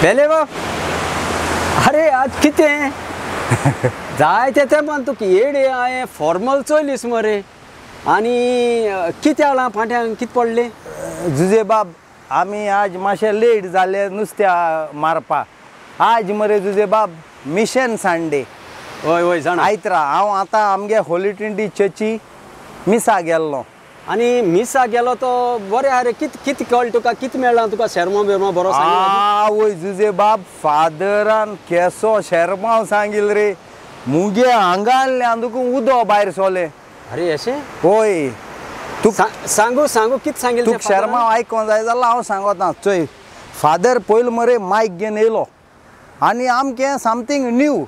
बेले बाप अरे आज किती जायचे ते पण तू येडे आहे फॉर्मल चोयलीस मरे आणि किती आला फाट्यान किती पडले जुजे बाब आम्ही आज मातशे लेट जाले नुस्त्या मारपा आज मरे जुजे बाब मिशन संडे होय होय जाण आयतरा हांव आतां आमगे होली ट्रिनिटी चर्ची मिसा गेल्लो आणि मिसा गेलो तो बरे अरे किती कळ तुका किती मेळ्ळा तुका शर्मा बिर्मा बरो वय जुजे बाब फादरान केसो शर्माव सांगिल रे मुगे आंगाल्ल्यान तुका उदो भायर सोले अरे अशें होय तू सांगू सांगू कित सांगिल तू शर्माव आयकोन जाय जाल्यार हांव सांगता चोय फादर पयलो मरे मायक घेवन येयलो आनी आमके समथींग न्यू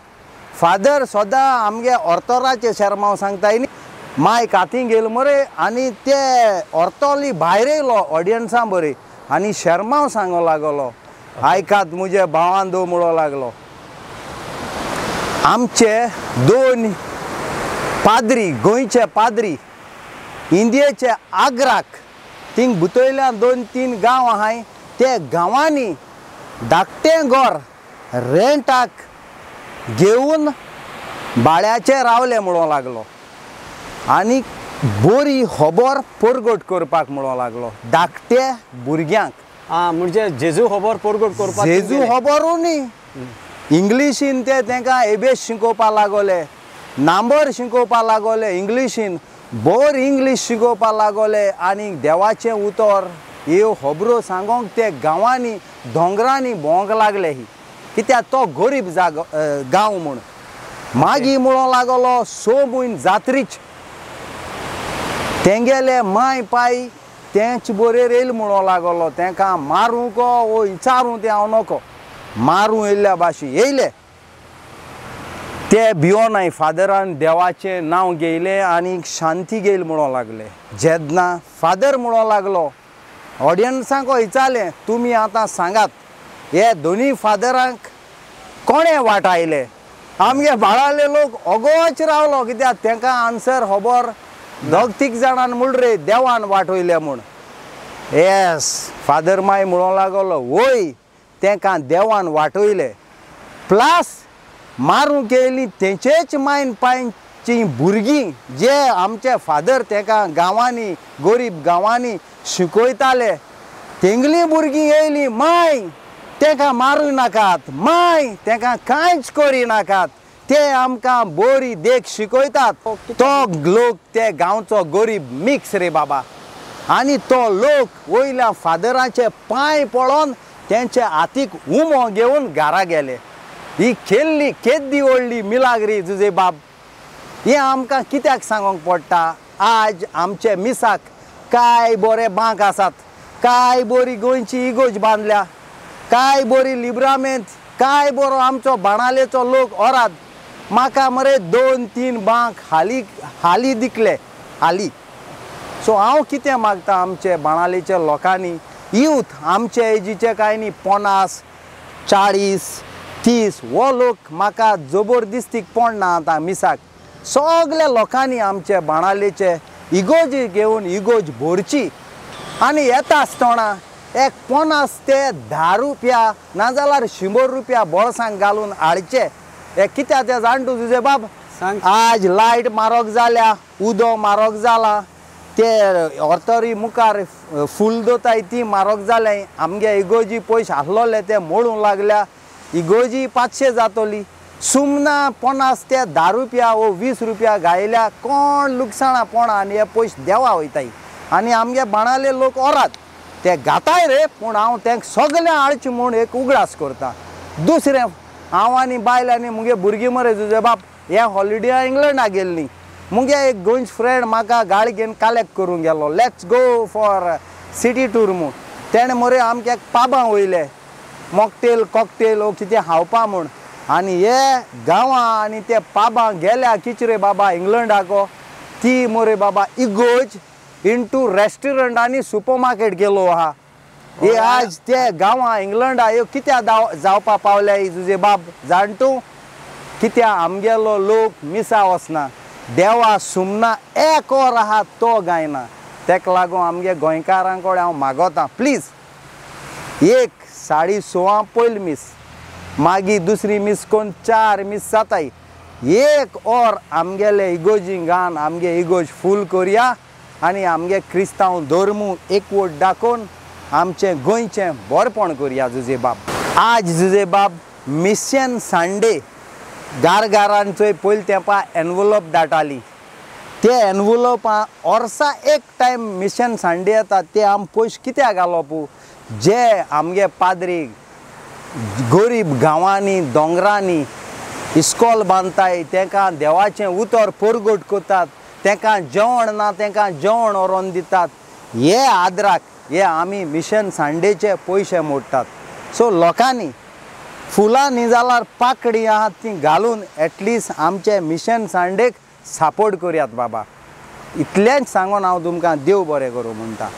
फादर सदां आमगे ऑर्थोराचे शर्माव सांगताय न्ही मायक हातीन गेलो मरे आनी ते ऑर्थोली भायर येयलो ऑडियन्सा बरे आनी शर्माव सांगो लागलो आयकात मुजे भावान दो म्हणो लागलो आमचे दोन पाद्री गोंयचे पाद्री इंडियेचे आग्राक थिंग भितरल्यान 2-3 गांव आहाय ते गांवांनी धाकटें घर रेंटाक घेवन भाड्याचे रावले म्हणो लागलो आनी बरी खबर परगट करपाक म्हणो लागलो धाकटे भुरग्यांक म्हणजे जेजू खबर परगट करपाक जेजू खबरू न्ही इंग्लिशीन ते तांकां एबेस शिकोवपा लागले नांबर शिकोवपा लागले इंग्लिशीन बोर इंग्लीश शिकोवपा लागले आनी देवाचें उतर ह्यो खबरो सांगोंक ते गांवांनी दोंगरांनी भोंवंक लागले ही कित्याक तो गरीब गांव म्हूण मागीर म्हणो लागलो 6 म्हयने जात्रीच तेंगेले माय पाय तेंच बरेर येयले म्हणो लागलो तांकां मारूं को वो विचारूं ते हांव नको मारूं येयल्ल्या भाशेन येयले ते भियोनाय फादरान देवाचें नांव घेयलें आनी शांती घेयली म्हणो लागले जेन्ना फादर म्हणो लागलो ऑडियन्सांक विचारलें तुमी आतां सांगात हे दोनी फादरांक कोणे वाटायले आमगे भाडाले लोक ओगोच रावलो कित्याक तांकां आन्सर खबर 2-3 जाणांन म्हूण रे देवान वाटयले म्हूण येस फादर माय म्हणो लागलो वय तांकां देवान वाटयले प्लस मारूंक येयलीं तेंचेच मायन पायची भुरगीं जे आमचे फादर तांकां गांवांनी गरीब गांवांनी शिकयताले तेंगली भुरगीं येयलीं माय तांकां मारूं नाकात माय तांकां कांयच करी नाकात ते आमकां बरी देख शिकयतात तो लोक ते गांवचो गरीब मिक्स रे बाबा आनी तो लोक वयल्या फादराचे पांय पडोवन तेंचे हातीक उमो घेवन घरा गेले ही खेळ्ळी केद्दी व्हडली मिलाग्री जुजे बाब हें आमकां कित्याक सांगोंक पडटा आज आमचे मिसाक काय बरे बांक आसात काय बरी गोंयची इगोज बांदल्या काय बरी लिब्रामेंत काय बरो आमचो बाणालेचो लोक ओरात म्हाका मरे 2-3 बांक हाली दिकले हाली सो हांव कितें मागता आमचे बाणालेच्या लोकांनी यूथ आमचे एजीचे कांय न्ही 50-40-30 वो लोक म्हाका जबरदस्तीक पडना आतां मिसाक सगल्या लोकांनी आमचे बाणालेचे इगोज घेवन इगोज भरची आनी येता आसतना एक 50 ते 10 रुपया नाजाल्यार 100 रुपया बोळसांक घालून हाडचे हे कित्याक ते जाणटू तुजे बाब आज लायट म्हारग जाल्या उदो म्हारग जाला ते ऑर्थोरी मुखार फूल दोताय ती म्हारग जाले आमगे इगोजी पयशे आसलोले ते मोडूंक लागल्या इगोजी 500 जातली सुमना 50 ते 10 रुपया वो 20 रुपया घायल्या कोण लुकसाणा पोणा आनी हे पयशे देवा वयताय आनी आमगे बाणाले लोक ओरात ते घाताय रे पूण हांव तांकां सगळें हाडचें म्हूण एक उगडास करता दुसरें हांव आनी बायल आनी मुगे भुरगीं मरे तुजे बाप हे हॉलिडेया इंग्लंडा गेल्लीं मुगे एक गोंयच फ्रेंड म्हाका गाडी घेवन कलेक्ट करूंक गेलो let's go for city tour म्हूण तेणें मरे आमकां पाबां वयले मॉकटेल कॉकटेल ओ कितें खावपा म्हूण आनी हे गांवां आनी ते पाबां गेल्या किचरे बाबा इंग्लंडाको ती मरे बाबा इगोज इंटू रेस्टॉरंट आनी सुपर मार्केट गेलो आहा हे आज ते गांवां इंग्लंडा ह्यो कित्याक जावपा पावल्या तुजे बाब जाणटू कित्याक आमगेलो लोक मिसा वचना देवा सुमना एक और आहा तो गायना तेका लागून आमगे गोंयकारां कडेन हांव मागोतां प्लीज एक 6:30 पयली मीस मागीर दुसरी मीस कोण 4 मीस जाताय एक और आमगेले इगोजीन घान आमगे इगोज फूल कोरया आनी आमगे क्रिस्तांव धर्म एकवट दाखोवन आमचें गोंयचें बरेपण कोरया जुजे बाब. आज जुजे बाब मिशन संडे गारान चोय पयलीं तेंपा एनवलप धाडटाली ते एनवलपां वर्सा एक टायम मिशन संडे येता ते आम पयशे कित्याक घालप जे आमगे पाद्री गरीब गांवांनी दोंगरांनी इस्कॉल बांदताय तांकां देवाचें उतर परगट कोतात तांकां जेवण ना तांकां जेवण व्हरोन दितात हे आदराक हे आमी मिशन संडेचे पयशे मोडटात. सो लोकांनी फुलां न्ही जाल्यार पाकडी आहात ती घालून एटलिस्ट आमचे मिशन संडेक सपोर्ट करयात बाबा. इतलेंच सांगून हांव तुमकां देव बरें करूं म्हणटा.